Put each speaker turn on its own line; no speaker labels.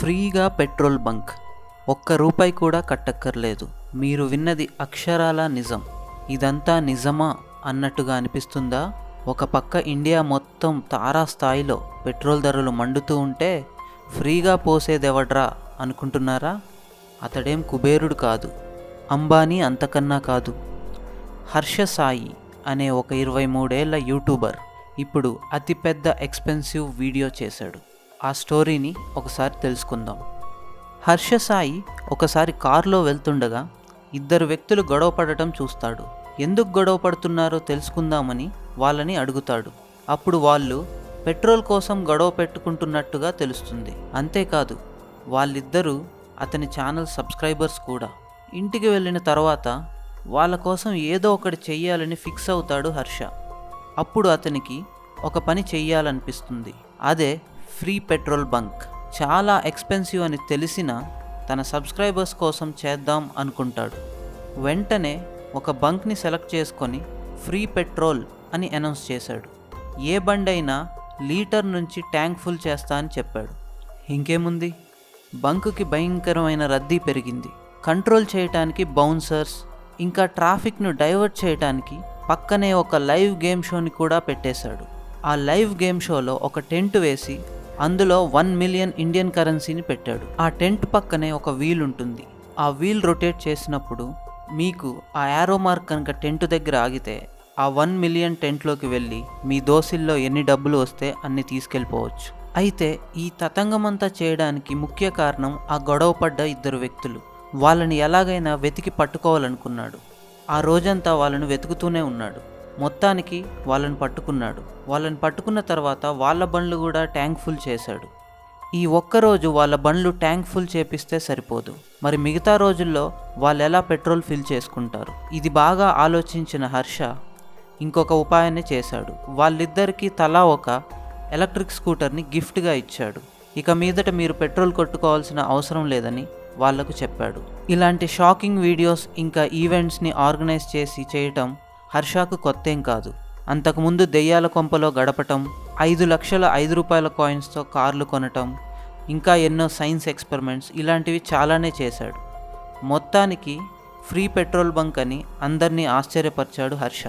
ఫ్రీగా petrol bunk. ఒక్క రూపాయి కూడా కట్టక్కర్లేదు. మీరు విన్నది అక్షరాల నిజం. ఇదంతా నిజమా అన్నట్టుగా అనిపిస్తుందా? ఒక పక్క ఇండియా మొత్తం తారాస్థాయిలో పెట్రోల్ ధరలు మండుతూ ఉంటే ఫ్రీగా పోసేదెవడ్రా అనుకుంటున్నారా? అతడేం కుబేరుడు కాదు, అంబానీ అంతకన్నా కాదు. హర్ష సాయి అనే ఒక 23 ఏళ్ల యూట్యూబర్ ఇప్పుడు అతిపెద్ద ఎక్స్పెన్సివ్ వీడియో చేశాడు. ఆ స్టోరీని ఒకసారి తెలుసుకుందాం. హర్ష సాయి ఒకసారి కారులో వెళ్తుండగా ఇద్దరు వ్యక్తులు గొడవ పడటం చూస్తాడు. ఎందుకు గొడవ పడుతున్నారో తెలుసుకుందామని వాళ్ళని అడుగుతాడు. అప్పుడు వాళ్ళు పెట్రోల్ కోసం గొడవ పెట్టుకుంటున్నట్టుగా తెలుస్తుంది. అంతేకాదు, వాళ్ళిద్దరూ అతని ఛానల్ సబ్స్క్రైబర్స్ కూడా. ఇంటికి వెళ్ళిన తర్వాత వాళ్ళ కోసం ఏదో ఒకటి చెయ్యాలని ఫిక్స్ అవుతాడు హర్ష. అప్పుడు అతనికి ఒక పని చెయ్యాలనిపిస్తుంది. అదే ఫ్రీ పెట్రోల్ బంక్. చాలా ఎక్స్పెన్సివ్ అని తెలిసినా తన సబ్స్క్రైబర్స్ కోసం చేద్దాం అనుకుంటాడు. వెంటనే ఒక బంక్ని సెలెక్ట్ చేసుకొని ఫ్రీ పెట్రోల్ అని అనౌన్స్ చేశాడు. ఏ బండైనా లీటర్ నుంచి ట్యాంక్ ఫుల్ చేస్తా అని చెప్పాడు. ఇంకేముంది, బంకుకి భయంకరమైన రద్దీ పెరిగింది. కంట్రోల్ చేయటానికి బౌన్సర్స్, ఇంకా ట్రాఫిక్ను డైవర్ట్ చేయటానికి పక్కనే ఒక లైవ్ గేమ్ షోని కూడా పెట్టేశాడు. ఆ లైవ్ గేమ్ షోలో ఒక టెంట్ వేసి అందులో 1 మిలియన్ ఇండియన్ కరెన్సీని పెట్టాడు. ఆ టెంట్ పక్కనే ఒక వీల్ ఉంటుంది. ఆ వీల్ రొటేట్ చేసినప్పుడు మీకు ఆ యారో మార్క్ కనుక టెంట్ దగ్గర ఆగితే ఆ 1 మిలియన్ టెంట్లోకి వెళ్ళి మీ దోసిల్లో ఎన్ని డబ్బులు వస్తే అన్ని తీసుకెళ్ళిపోవచ్చు. అయితే ఈ తతంగమంతా చేయడానికి ముఖ్య కారణం ఆ గొడవ పడ్డ ఇద్దరు వ్యక్తులు. వాళ్ళని ఎలాగైనా వెతికి పట్టుకోవాలనుకున్నాడు. ఆ రోజంతా వాళ్ళను వెతుకుతూనే ఉన్నాడు. మొత్తానికి వాళ్ళని పట్టుకున్నాడు. వాళ్ళని పట్టుకున్న తర్వాత వాళ్ళ బండ్లు కూడా ట్యాంక్ ఫుల్ చేశాడు. ఈ ఒక్కరోజు వాళ్ళ బండ్లు ట్యాంక్ ఫుల్ చేపిస్తే సరిపోదు, మరి మిగతా రోజుల్లో వాళ్ళు ఎలా పెట్రోల్ ఫిల్ చేసుకుంటారు? ఇది బాగా ఆలోచించిన హర్ష ఇంకొక ఉపాయాన్ని చేశాడు. వాళ్ళిద్దరికీ తలా ఒక ఎలక్ట్రిక్ స్కూటర్ని గిఫ్ట్గా ఇచ్చాడు. ఇక మీదట మీరు పెట్రోల్ కొట్టుకోవాల్సిన అవసరం లేదని వాళ్లకు చెప్పాడు. ఇలాంటి షాకింగ్ వీడియోస్ ఇంకా ఈవెంట్స్ని ఆర్గనైజ్ చేసి చేయటం హర్షకు కొత్తేం కాదు. అంతకుముందు దెయ్యాల కొంపలో గడపటం, 5 లక్షల 5 రూపాయల కాయిన్స్తో కార్లు కొనటం, ఇంకా ఎన్నో సైన్స్ ఎక్స్పెరిమెంట్స్ ఇలాంటివి చాలానే చేశాడు. మొత్తానికి ఫ్రీ పెట్రోల్ బంక్ అని అందరినీ ఆశ్చర్యపరిచాడు హర్ష.